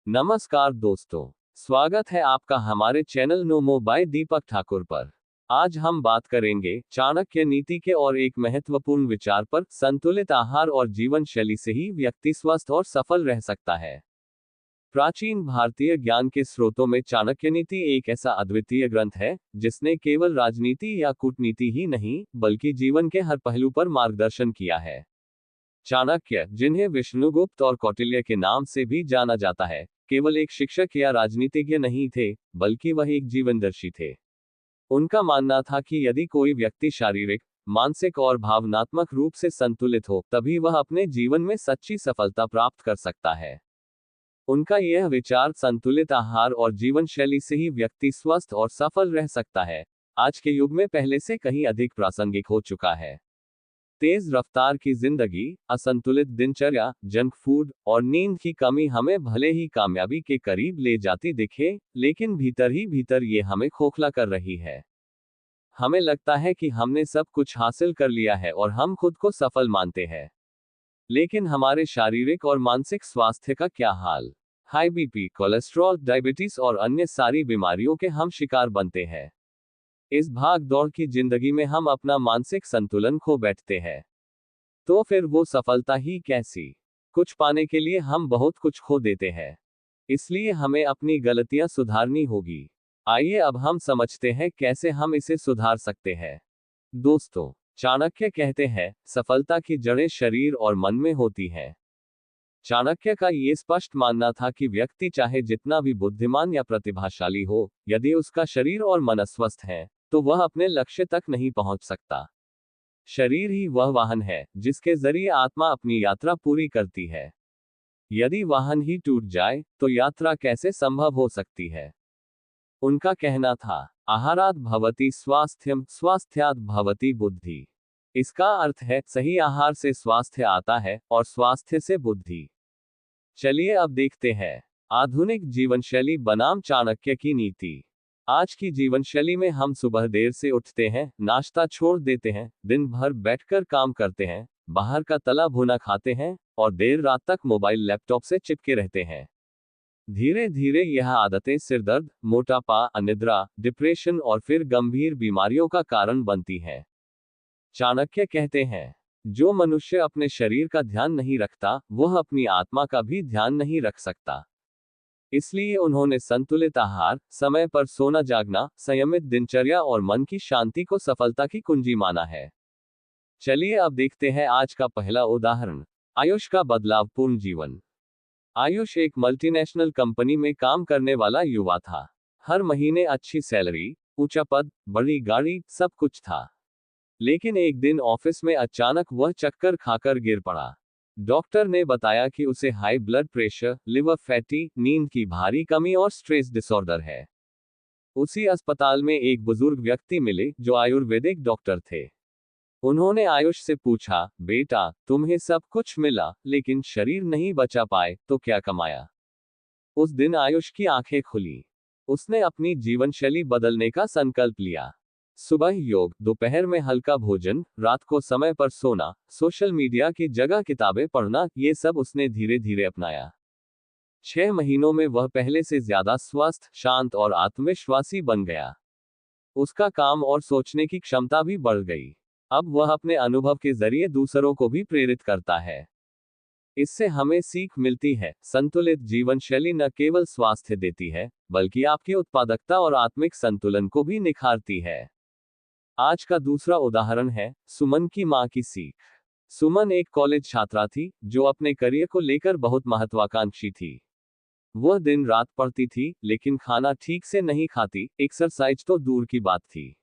नमस्कार दोस्तों, स्वागत है आपका हमारे चैनल नोमो बाय दीपक ठाकुर पर। आज हम बात करेंगे चाणक्य नीति के और एक महत्वपूर्ण विचार पर, संतुलित आहार और जीवन शैली से ही व्यक्ति स्वस्थ और सफल रह सकता है। प्राचीन भारतीय ज्ञान के स्रोतों में चाणक्य नीति एक ऐसा अद्वितीय ग्रंथ है जिसने केवल राजनीति या कूटनीति ही नहीं बल्कि जीवन के हर पहलू पर मार्गदर्शन किया है। चाणक्य, जिन्हें विष्णुगुप्त और कौटिल्य के नाम से भी जाना जाता है, केवल एक शिक्षक या राजनीतिज्ञ नहीं थे, बल्कि वह एक जीवनदर्शी थे। उनका मानना था कि यदि कोई व्यक्ति शारीरिक, मानसिक और भावनात्मक रूप से संतुलित हो, तभी वह अपने जीवन में सच्ची सफलता प्राप्त कर सकता है। उनका यह विचार संतुलित आहार और जीवन शैली से ही व्यक्ति स्वस्थ और सफल रह सकता है, आज के युग में पहले से कहीं अधिक प्रासंगिक हो चुका है। तेज रफ्तार की जिंदगी, असंतुलित दिनचर्या, जंक फूड और नींद की कमी हमें भले ही कामयाबी के करीब ले जाती दिखे, लेकिन भीतर ही भीतर ये हमें खोखला कर रही है। हमें लगता है कि हमने सब कुछ हासिल कर लिया है और हम खुद को सफल मानते हैं। लेकिन हमारे शारीरिक और मानसिक स्वास्थ्य का क्या हाल? हाई बीपी, कोलेस्ट्रॉल, डायबिटीज और अन्य सारी बीमारियों के हम शिकार बनते हैं। इस भाग दौड़ की जिंदगी में हम अपना मानसिक संतुलन खो बैठते हैं। तो फिर वो सफलता ही कैसी? कुछ पाने के लिए हम बहुत कुछ खो देते हैं। इसलिए हमें अपनी गलतियां सुधारनी होगी। आइए अब हम समझते हैं कैसे हम इसे सुधार सकते हैं। दोस्तों, चाणक्य कहते हैं, सफलता की जड़ें शरीर और मन में होती हैं। चाणक्य का ये स्पष्ट मानना था कि व्यक्ति चाहे जितना भी बुद्धिमान या प्रतिभाशाली हो, यदि उसका शरीर और मन अस्वस्थ है, तो वह अपने लक्ष्य तक नहीं पहुंच सकता। शरीर ही वह वाहन है जिसके जरिए आत्मा अपनी यात्रा पूरी करती है। यदि वाहन ही टूट जाए, तो यात्रा कैसे संभव हो सकती है? उनका कहना था, आहाराद भवति स्वास्थ्यम, स्वास्थ्याद भवति बुद्धि। इसका अर्थ है, सही आहार से स्वास्थ्य आता है और स्वास्थ्य से बुद्धि। चलिए अब देखते हैं आधुनिक जीवन शैली बनाम चाणक्य की नीति। आज की जीवन शैली में हम सुबह देर से उठते हैं, नाश्ता छोड़ देते हैं, दिन भर बैठकर काम करते हैं, बाहर का तला भुना खाते हैं और देर रात तक मोबाइल लैपटॉप से चिपके रहते हैं। धीरे धीरे यह आदतें सिरदर्द, मोटापा, अनिद्रा, डिप्रेशन और फिर गंभीर बीमारियों का कारण बनती हैं। चाणक्य कहते हैं, जो मनुष्य अपने शरीर का ध्यान नहीं रखता, वह अपनी आत्मा का भी ध्यान नहीं रख सकता। इसलिए उन्होंने संतुलित आहार, समय पर सोना जागना, संयमित दिनचर्या और मन की शांति को सफलता की कुंजी माना है। चलिए अब देखते हैं आज का पहला उदाहरण, आयुष का बदलावपूर्ण जीवन। आयुष एक मल्टीनेशनल कंपनी में काम करने वाला युवा था। हर महीने अच्छी सैलरी, ऊंचा पद, बड़ी गाड़ी, सब कुछ था। लेकिन एक दिन ऑफिस में अचानक वह चक्कर खाकर गिर पड़ा। डॉक्टर ने बताया कि उसे high blood pressure, liver fatty, नींद की भारी कमी और स्ट्रेस डिसऑर्डर है। उसी अस्पताल में एक बुजुर्ग व्यक्ति मिले जो आयुर्वेदिक डॉक्टर थे। उन्होंने आयुष से पूछा, बेटा, तुम्हें सब कुछ मिला, लेकिन शरीर नहीं बचा पाए, तो क्या कमाया? उस दिन आयुष की आंखें खुली। उसने अपनी जीवन शैली बदलने का संकल्प लिया। सुबह योग, दोपहर में हल्का भोजन, रात को समय पर सोना, सोशल मीडिया की जगह किताबें पढ़ना, ये सब उसने धीरे धीरे अपनाया। 6 महीनों में वह पहले से ज्यादा स्वस्थ, शांत और आत्मविश्वासी बन गया। उसका काम और सोचने की क्षमता भी बढ़ गई। अब वह अपने अनुभव के जरिए दूसरों को भी प्रेरित करता है। इससे हमें सीख मिलती है, संतुलित जीवन शैली न केवल स्वास्थ्य देती है, बल्कि आपकी उत्पादकता और आत्मिक संतुलन को भी निखारती है। आज का दूसरा उदाहरण है, सुमन की मां की सीख। सुमन एक कॉलेज छात्रा थी, जो अपने करियर को लेकर बहुत महत्वाकांक्षी थी। वह दिन रात पढ़ती थी, लेकिन खाना ठीक से नहीं खाती, एक्सरसाइज तो दूर की बात थी।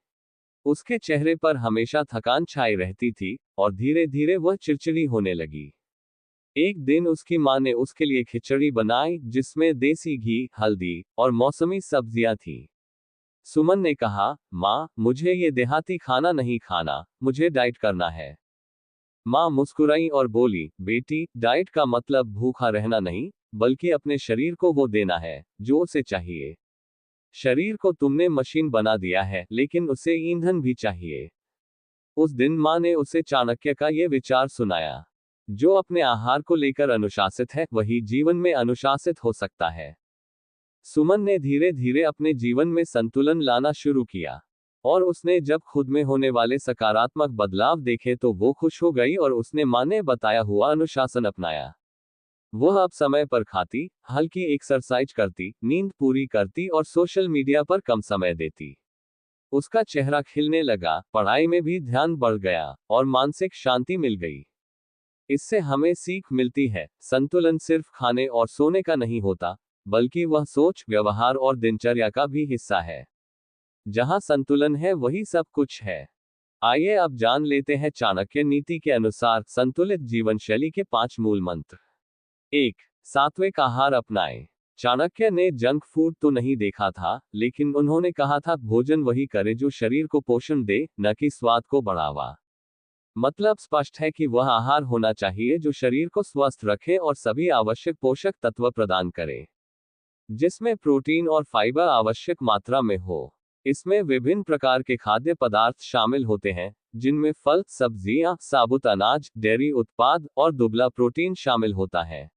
उसके चेहरे पर हमेशा थकान छाई रहती थी और धीरे धीरे वह चिड़चिड़ी होने लगी। एक दिन उसकी मां ने उसके लिए खिचड़ी बनाई, जिसमें देसी घी, हल्दी और मौसमी सब्जियां थीं। सुमन ने कहा, मां, मुझे ये देहाती खाना नहीं खाना, मुझे डाइट करना है। मां मुस्कुराई और बोली, बेटी, डाइट का मतलब भूखा रहना नहीं, बल्कि अपने शरीर को वो देना है जो उसे चाहिए। शरीर को तुमने मशीन बना दिया है, लेकिन उसे ईंधन भी चाहिए। उस दिन मां ने उसे चाणक्य का ये विचार सुनाया। जो अपने आहार को लेकर अनुशासित है वही जीवन में अनुशासित हो सकता है। सुमन ने धीरे धीरे अपने जीवन में संतुलन लाना शुरू किया और उसने जब खुद में होने वाले सकारात्मक बदलाव देखे तो वो खुश हो गई और उसने मां ने बताया हुआ अनुशासन अपनाया। वह अब समय पर खाती, हल्की एक्सरसाइज करती, नींद पूरी करती और सोशल मीडिया पर कम समय देती। उसका चेहरा खिलने लगा, पढ़ाई में भी ध्यान बढ़ गया और मानसिक शांति मिल गई। इससे हमें सीख मिलती है, संतुलन सिर्फ खाने और सोने का नहीं होता, बल्कि वह सोच, व्यवहार और दिनचर्या का भी हिस्सा है। जहां संतुलन है वही सब कुछ है। आइए अब जान लेते हैं चाणक्य नीति के अनुसार संतुलित जीवन शैली के 5 मूल मंत्र। 1. सात्विक आहार अपनाएं। चाणक्य ने जंक फूड तो नहीं देखा था, लेकिन उन्होंने कहा था भोजन वही करे जो शरीर को पोषण दे, न कि स्वाद को बढ़ावा। मतलब स्पष्ट है कि वह आहार होना चाहिए जो शरीर को स्वस्थ रखे और सभी आवश्यक पोषक तत्व प्रदान करे, जिसमें प्रोटीन और फाइबर आवश्यक मात्रा में हो। इसमें विभिन्न प्रकार के खाद्य पदार्थ शामिल होते हैं, जिनमें फल, सब्जियां, साबुत अनाज, डेयरी उत्पाद और दुबला प्रोटीन शामिल होता है।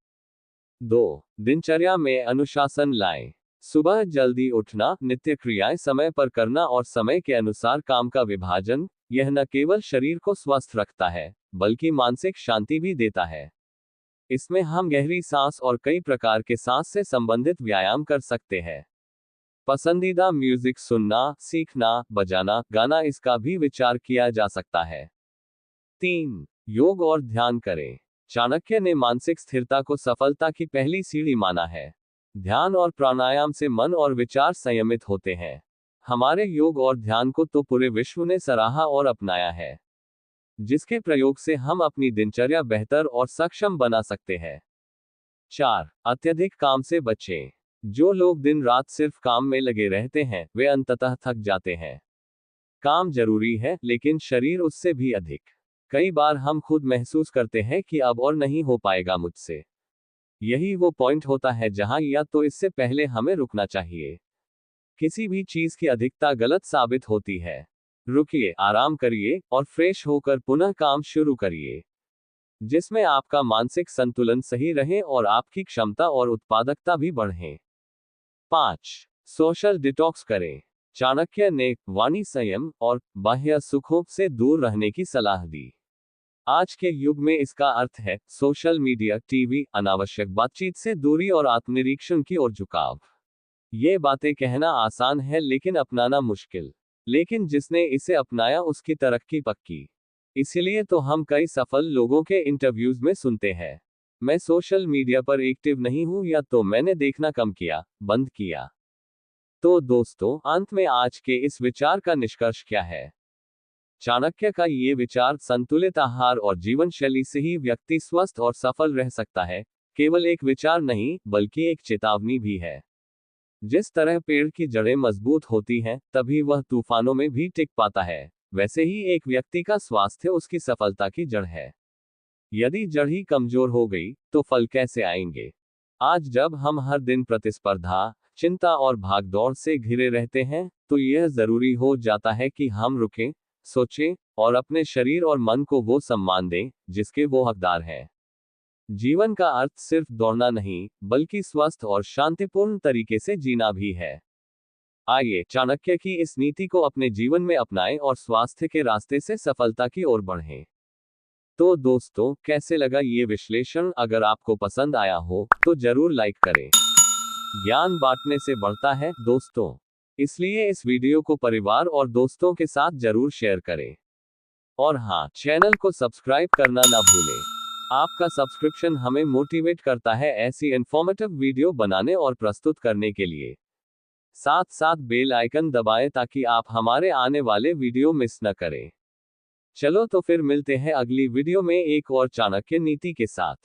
2. दिनचर्या में अनुशासन लाएं। सुबह जल्दी उठना, नित्य क्रियाएं समय पर करना और समय के अनुसार काम का विभाजन, यह न केवल शरीर को स्वस्थ रखता है, बल्कि मानसिक शांति भी देता है। इसमें हम गहरी सांस और कई प्रकार के सांस से संबंधित व्यायाम कर सकते हैं। पसंदीदा म्यूजिक सुनना, सीखना, बजाना, गाना, इसका भी विचार किया जा सकता है। 3. योग और ध्यान करें। चाणक्य ने मानसिक स्थिरता को सफलता की पहली सीढ़ी माना है। ध्यान और प्राणायाम से मन और विचार संयमित होते हैं। हमारे योग और ध्यान को तो पूरे विश्व ने सराहा और अपनाया है, जिसके प्रयोग से हम अपनी दिनचर्या बेहतर और सक्षम बना सकते हैं। 4. अत्यधिक काम से बचें। जो लोग दिन रात सिर्फ काम में लगे रहते हैं, वे अंततः थक जाते हैं। काम जरूरी है, लेकिन शरीर उससे भी अधिक। कई बार हम खुद महसूस करते हैं कि अब और नहीं हो पाएगा मुझसे। यही वो पॉइंट होता है जहां या तो इससे पहले हमें रुकना चाहिए। किसी भी चीज की अधिकता गलत साबित होती है। रुकिए, आराम करिए और फ्रेश होकर पुनः काम शुरू करिए, जिसमें आपका मानसिक संतुलन सही रहे और आपकी क्षमता और उत्पादकता भी बढ़े। 5. सोशल डिटॉक्स करें। चाणक्य ने वाणी संयम और बाह्य सुखों से दूर रहने की सलाह दी। आज के युग में इसका अर्थ है सोशल मीडिया, टीवी, अनावश्यक बातचीत से दूरी और आत्मनिरीक्षण की ओर झुकाव। ये बातें कहना आसान है लेकिन अपनाना मुश्किल। लेकिन जिसने इसे अपनाया उसकी तरक्की पक्की। इसीलिए तो हम कई सफल लोगों के इंटरव्यूज में सुनते हैं, मैं सोशल मीडिया पर एक्टिव नहीं हूं या तो मैंने देखना कम किया, बंद किया। तो दोस्तों, अंत में आज के इस विचार का निष्कर्ष क्या है? चाणक्य का ये विचार संतुलित आहार और जीवन शैली से ही व्यक्ति स्वस्थ और सफल रह सकता है, केवल एक विचार नहीं बल्कि एक चेतावनी भी है। जिस तरह पेड़ की जड़ें मजबूत होती हैं, तभी वह तूफानों में भी टिक पाता है, वैसे ही एक व्यक्ति का स्वास्थ्य उसकी सफलता की जड़ है। यदि जड़ ही कमजोर हो गई, तो फल कैसे आएंगे? आज जब हम हर दिन प्रतिस्पर्धा, चिंता और भागदौड़ से घिरे रहते हैं, तो यह जरूरी हो जाता है कि हम रुकें, सोचें और अपने शरीर और मन को वो सम्मान दें जिसके वो हकदार हैं। जीवन का अर्थ सिर्फ दौड़ना नहीं, बल्कि स्वस्थ और शांतिपूर्ण तरीके से जीना भी है। आइए चाणक्य की इस नीति को अपने जीवन में अपनाएं और स्वास्थ्य के रास्ते से सफलता की ओर बढ़ें। तो दोस्तों, कैसे लगा ये विश्लेषण? अगर आपको पसंद आया हो तो जरूर लाइक करें। ज्ञान बांटने से बढ़ता है दोस्तों, इसलिए इस वीडियो को परिवार और दोस्तों के साथ जरूर शेयर करें। और हाँ, चैनल को सब्सक्राइब करना ना भूलें। आपका सब्सक्रिप्शन हमें मोटिवेट करता है ऐसी इन्फॉर्मेटिव वीडियो बनाने और प्रस्तुत करने के लिए। साथ साथ बेल आइकन दबाएं ताकि आप हमारे आने वाले वीडियो मिस न करें। चलो तो फिर मिलते हैं अगली वीडियो में एक और चाणक्य नीति के साथ।